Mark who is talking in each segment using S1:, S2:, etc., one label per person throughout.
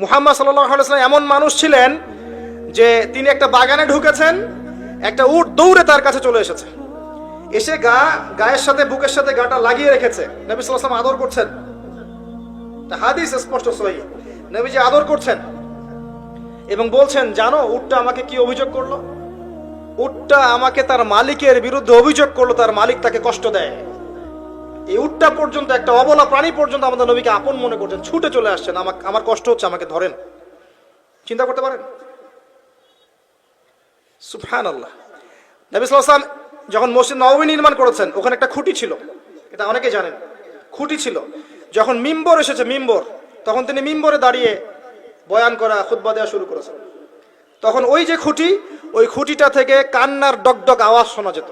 S1: মুহাম্মদ সাল্লাল্লাহু আলাইহি ওয়াসাল্লাম এমন মানুষ ছিলেন যে তিনি একটা বাগানে ঢুকেছেন, একটা উট দৌড়ে তার কাছে চলে এসেছে, এসে গায়ের সাথে বুকের সাথে গাটা লাগিয়ে রেখেছে। নবী সাল্লাল্লাহু আলাইহি ওয়াসাল্লাম আদর করছেন, হাদিস স্পষ্ট সহিহ, নবীজি আদর করছেন এবং বলছেন, জানো উটটা আমাকে কি অভিযোগ করলো? উটটা আমাকে তার মালিকের বিরুদ্ধে অভিযোগ করলো, তার মালিক তাকে কষ্ট দেয়। এই উটটা পর্যন্ত, একটা অবলা প্রাণী পর্যন্ত আমাদের নবীকে আপন মনে করছেন, ছুটে চলে আসছেন, আমার কষ্ট হচ্ছে, আমাকে ধরেন। চিন্তা করতে পারেন? সুবহানাল্লাহ। নবী সাল্লাল্লাহু আলাইহি ওয়াসাল্লাম যখন মসজিদ নববী নির্মাণ করেছেন, ওখানে একটা খুঁটি ছিল, এটা অনেকে জানেন, খুঁটি ছিল। যখন মিম্বর এসেছে, মিম্বর, তখন তিনি মিম্বরে দাঁড়িয়ে বয়ান করা, খুতবা দেওয়া শুরু করেছেন। তখন ওই যে খুঁটি, ওই খুঁটিটা থেকে কান্নার ডগডগ আওয়াজ শোনা যেত।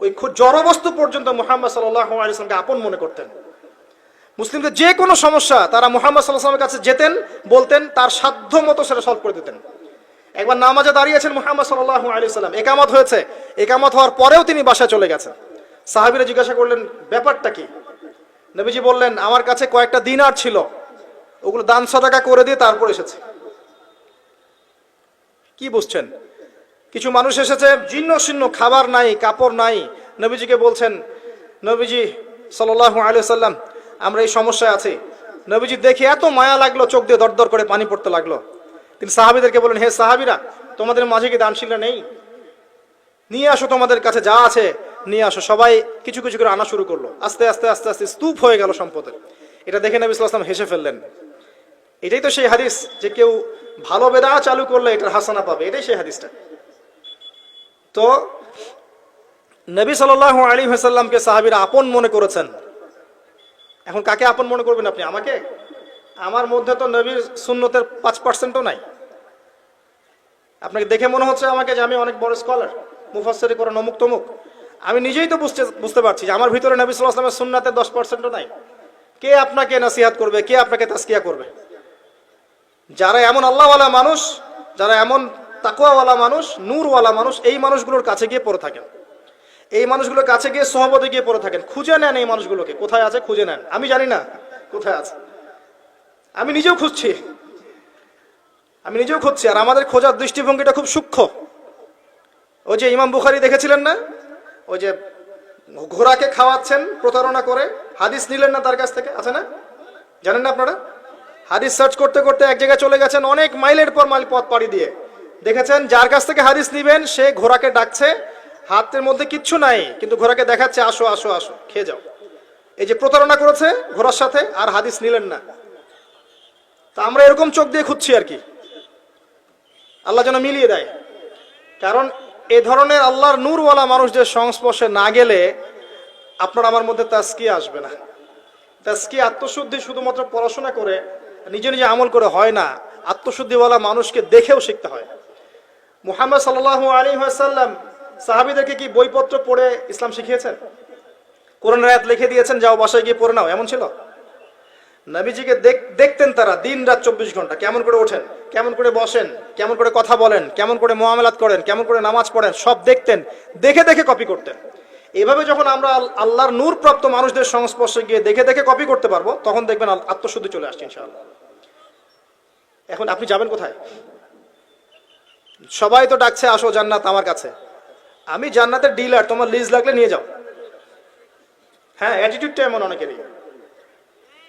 S1: ওই জড়বস্তু পর্যন্ত মুহাম্মদ সাল্লাল্লাহু আলাইহি ওয়াসাল্লামকে আপন মনে করতেন। মুসলিমদের যে কোনো সমস্যা তারা মুহাম্মদ সাল্লাল্লাহু আলাইহি ওয়াসাল্লামের কাছে যেতেন, বলতেন, তার সাধ্য মতো সেটা সলভ করে দিতেন। একবার নামাজে দাঁড়িয়েছেন মুহাম্মদ সাল্লাল্লাহু আলাইহি ওয়াসাল্লাম, একামত হয়েছে, একামত হওয়ার পরেও তিনি বাসায় চলে গেছেন। সাহাবীরা জিজ্ঞাসা করলেন, ব্যাপারটা কি? নবীজি বললেন, আমার কাছে কয়েকটা দিনার ছিল, ওগুলো দান সাদাকা করে দিয়ে তারপর এসেছে। কি বুঝছেন? কিছু মানুষ এসেছে, জীর্ণ শীর্ণ, খাবার নাই, কাপড় নাই, নবীজিকে বলছেন, নবীজি সাল্লাল্লাহু আলাইহি ওয়াসাল্লাম, আমরা এই সমস্যায় আছি। নবীজি দেখে এত মায়া লাগলো, চোখ দিয়ে দরদর করে পানি পড়তে লাগলো। তিনি সাহাবীদেরকে বলেন, হে সাহাবীরা, তোমাদের মাঝে কি দানশীলরা নেই? নিয়ে আসো, তোমাদের কাছে যা আছে নিয়ে আসো। সবাই কিছু কিছু করে আনা শুরু করলো। আস্তে আস্তে আস্তে আস্তে স্তূপ হয়ে গেল সম্পদের। এটা দেখে নবী সাল্লাল্লাহু আলাইহি ওয়াসাল্লাম হেসে ফেললেন। এটাই তো সেই হাদিস যে কেউ ভালো বেদা চালু করলে এটার হাসানা পাবে, এটাই সেই হাদিসটা। তো নবী সাল্লাল্লাহু আলাইহি ওয়াসাল্লামকে সাহাবীরা আপন মনে করেছেন। এখন কাকে আপন মনে করবেন আপনি? আমাকে? আমার মধ্যে তো নবীর সুন্নতের 5%ও নাই। আপনাকে দেখে মনে হচ্ছে আমাকে যে আমি অনেক বড় স্কলার, মুফাসসির কোরআন অমুক তমুক। আমি নিজেই তো বুঝতে পারছি যে আমার ভিতরে নবী সাল্লাল্লাহু আলাইহি ওয়াসাল্লামের সুন্নাতের 10%ও নাই। কে আপনাকে নসিহত করবে? কে আপনাকে তাজকিয়া করবে? যারা এমন আল্লাহওয়ালা মানুষ, যারা এমন তাকওয়াওয়ালা মানুষ, নূরওয়ালা মানুষ, এই মানুষগুলোর কাছে গিয়ে পড়ে থাকেন, এই মানুষগুলোর কাছে গিয়ে সোহবতে গিয়ে পড়ে থাকেন, খুঁজে নেন এই মানুষগুলোকে, কোথায় আছে খুঁজে নেন। আমি জানি না কোথায় আছে, আমি নিজেও খুঁজছি, আর আমাদের খোঁজার দৃষ্টিভঙ্গিটা খুব সূক্ষ্ম। ওই যে ইমাম বুখারী দেখেছিলেন না, ওই যে ঘোড়াকে খাওয়াচ্ছেন প্রতারণা করে, হাদিস নিলেন না তার কাছ থেকে, আছে না? জানেন না আপনারা? হাদিস সার্চ করতে করতে এক জায়গায় চলে গেছেন, অনেক মাইলের পর মাইল পথ পাড়ি দিয়ে দেখেছেন যার কাছ থেকে হাদিস নিবেন সে ঘোড়াকে ডাকছে, হাতের মধ্যে কিচ্ছু নাই, কিন্তু ঘোড়াকে দেখাচ্ছে, আসো আসো আসো, খেয়ে যাও। এই যে প্রতারণা করেছে ঘোড়ার সাথে, আর হাদিস নিলেন না। তা আমরা এরকম চোখ দিয়ে খুঁজছি আর কি, আল্লাহ যেন মিলিয়ে দেয়। কারণ এ ধরনের আল্লাহর নূরওয়ালা মানুষদের সংস্পর্শে না গেলে আপনার আমার মধ্যে তাজকিয়া আসবে না। তাজকিয়া, আত্মশুদ্ধি শুধুমাত্র পড়াশোনা করে, নিজে নিজে আমল করে হয় না, আত্মশুদ্ধিওয়ালা মানুষকে দেখেও শিখতে হয়। মুহাম্মদ সাল্লাল্লাহু আলাইহি ওয়াসাল্লাম সাহাবীদেরকে কি বইপত্র পড়ে ইসলাম শিখিয়েছেন? কোরআনের আয়াত লিখে দিয়েছেন, যাও বাসায় গিয়ে পড়ে নাও, এমন ছিল? নবীজিকে দেখতেন তারা দিন রাত 24 ঘন্টা, কেমন করে ওঠেন, কেমন করে বসেন, কেমন করে কথা বলেন, কেমন করে মুআমালাত করেন, কেমন করে নামাজ পড়েন, সব দেখতেন, দেখে দেখে কপি করতেন। এভাবে যখন আমরা আল্লাহর নূর প্রাপ্ত মানুষদের সংস্পর্শে গিয়ে দেখে দেখে কপি করতে পারবো, তখন দেখবেন আত্মশুদ্ধি চলে আসছে ইনশাআল্লাহ। এখন আপনি যাবেন কোথায়? সবাই তো ডাকছে, আসো জান্নাত আমার কাছে, আমি জান্নাতের ডিলার, তোমার লিজ লাগলে নিয়ে যাও। হ্যাঁ, অ্যাটিটিউডটা এমন অনেকেরই।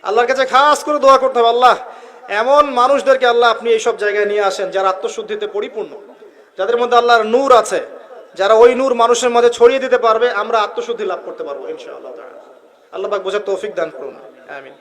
S1: আল্লাহর কাছে খাস করে দোয়া করতে হবে, আল্লাহ এমন মানুষদেরকে আল্লাহ আপনি এইসব জায়গায় নিয়ে আসেন যারা আত্মশুদ্ধিতে পরিপূর্ণ, যাদের মধ্যে আল্লাহর নূর আছে, যারা ওই নূর মানুষের মাঝে ছড়িয়ে দিতে পারবে, আমরা আত্মশুদ্ধি লাভ করতে পারবো ইনশাআল্লাহ। আল্লাহ পাক বোঝার তৌফিক দান করুন, আমিন।